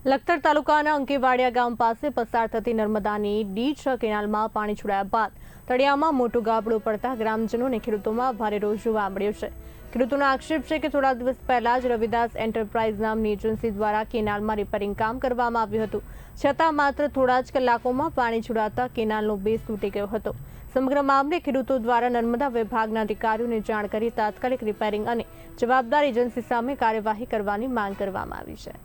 લખતર તાલુકાના અંકેવાડિયા ગામ પાસે પસાર થતી નર્મદાની D6 કેનાલમાં પાણી છોડાયા બાદ તળિયામાં મોટું ગાબડું પડતા ગ્રામજનો અને ખેડૂતોમાં ભારે રોષ જોવા મળ્યો છે। ખેડૂતોનો આક્ષેપ છે કે થોડા દિવસ પહેલા જ રવિદાસ એન્ટરપ્રાઇઝ નામની એજન્સી દ્વારા કેનાલમાં રિપેરિંગ કામ કરવામાં આવ્યું હતું, છતાં માત્ર થોડા જ કલાકોમાં પાણી છોડાતા કેનાલનો બેઝ તૂટી ગયો હતો। સમગ્ર મામલે ખેડૂતો દ્વારા નર્મદા વિભાગના અધિકારીઓને જાણ કરી તાત્કાલિક રિપેરિંગ અને જવાબદાર એજન્સી સામે કાર્યવાહી કરવાની માંગ કરવામાં આવી છે।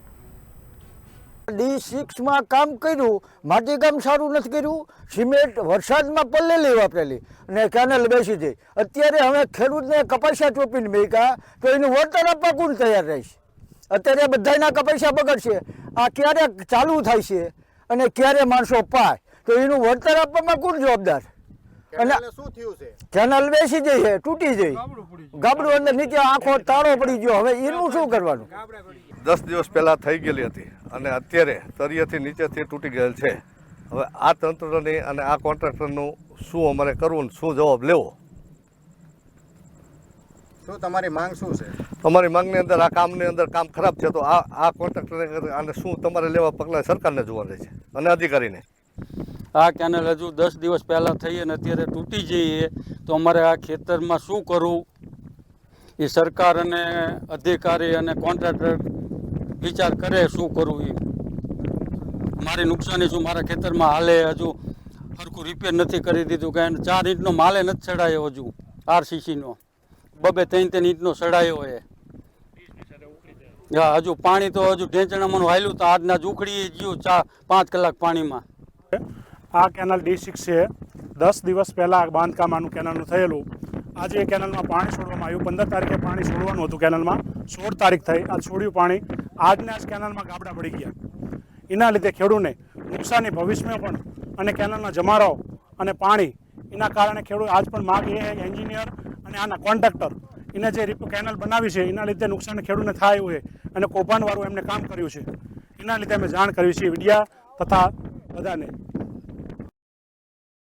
D6 માં કામ કર્યું, માટીકામ સારું નથી કર્યું, સિમેન્ટ વરસાદમાં પલ્લેલી વાપરેલી અને કેનાલ બેસી જઈ। અત્યારે હવે ખેડૂતને કપાસિયા ચોપીને મેક્યા તો એનું વળતર આપવા કોણ તૈયાર રહેશે? અત્યારે બધાના કપાસિયા બગડશે, આ ક્યારે ચાલુ થાય છે અને ક્યારે માણસો પાય તો એનું વળતર આપવામાં કોણ જવાબદાર? અને શું થયું છે? કેનાલ બેસી જઈ છે, તૂટી જઈ, ગાબડું અંદર નીચે આખો તાળો પડી ગયો। હવે એનું શું કરવાનું? 10 દિવસ પહેલાં થઈ ગયેલી હતી અને અત્યારે તળિયેથી નીચેથી તૂટી ગયેલ છે। હવે આ તંત્રની અને આ કોન્ટ્રાક્ટરનું શું અમારે કરવું, શું જવાબ લેવો? શું તમારી માંગ શું છે? અમારી માંગની અંદર આ કામની અંદર કામ ખરાબ છે તો આ કોન્ટ્રાક્ટરને આને શું તમારે લેવા પગલાં સરકારને જોવા રહે છે અને અધિકારીને। આ કેનાલ હજુ 10 દિવસ પહેલાં થઈ અને અત્યારે તૂટી જઈએ તો અમારે આ ખેતરમાં શું કરવું એ સરકાર અને અધિકારી અને કોન્ટ્રાક્ટર વિચાર કરે શું કરવું એ। મારી નુકસાની શું, મારા ખેતરમાં હાલે હજુ સરખું રિપેર નથી કરી દીધું કે 4 ઇંચનો માલે નથી ચડાયો, હજુ RCCનો 2-3 ઇંચનો ચડાયો એ। હા, હજુ પાણી તો હજુ ઢેંચણામાં હાલ્યું તો આજના જ ઉખડી ગયું 5 કલાક પાણીમાં। આ કેનાલ D6 છે। 10 દિવસ પહેલાં બાંધકામ આનું કેનાલનું થયેલું। આજે એ કેનાલમાં પાણી છોડવામાં આવ્યું। 15 તારીખે પાણી છોડવાનું હતું કેનાલમાં, 16 તારીખ થઈ, આજ છોડ્યું પાણી। આજને આજ કેનાલમાં ગાબડા પડી ગયા। એના લીધે ખેડૂતને નુકસાની ભવિષ્યમાં પણ અને કેનાલના જમારાઓ અને પાણી એના કારણે ખેડૂત આજ પણ માગ એ એન્જિનિયર અને આના કોન્ટ્રાક્ટર એને જે કેનાલ બનાવી છે એના લીધે નુકસાન ખેડૂતને થાય એવું છે અને કૌભાંડવાળું એમને કામ કર્યું છે, એના લીધે અમે જાણ કરી છે મીડિયા તથા બધાને।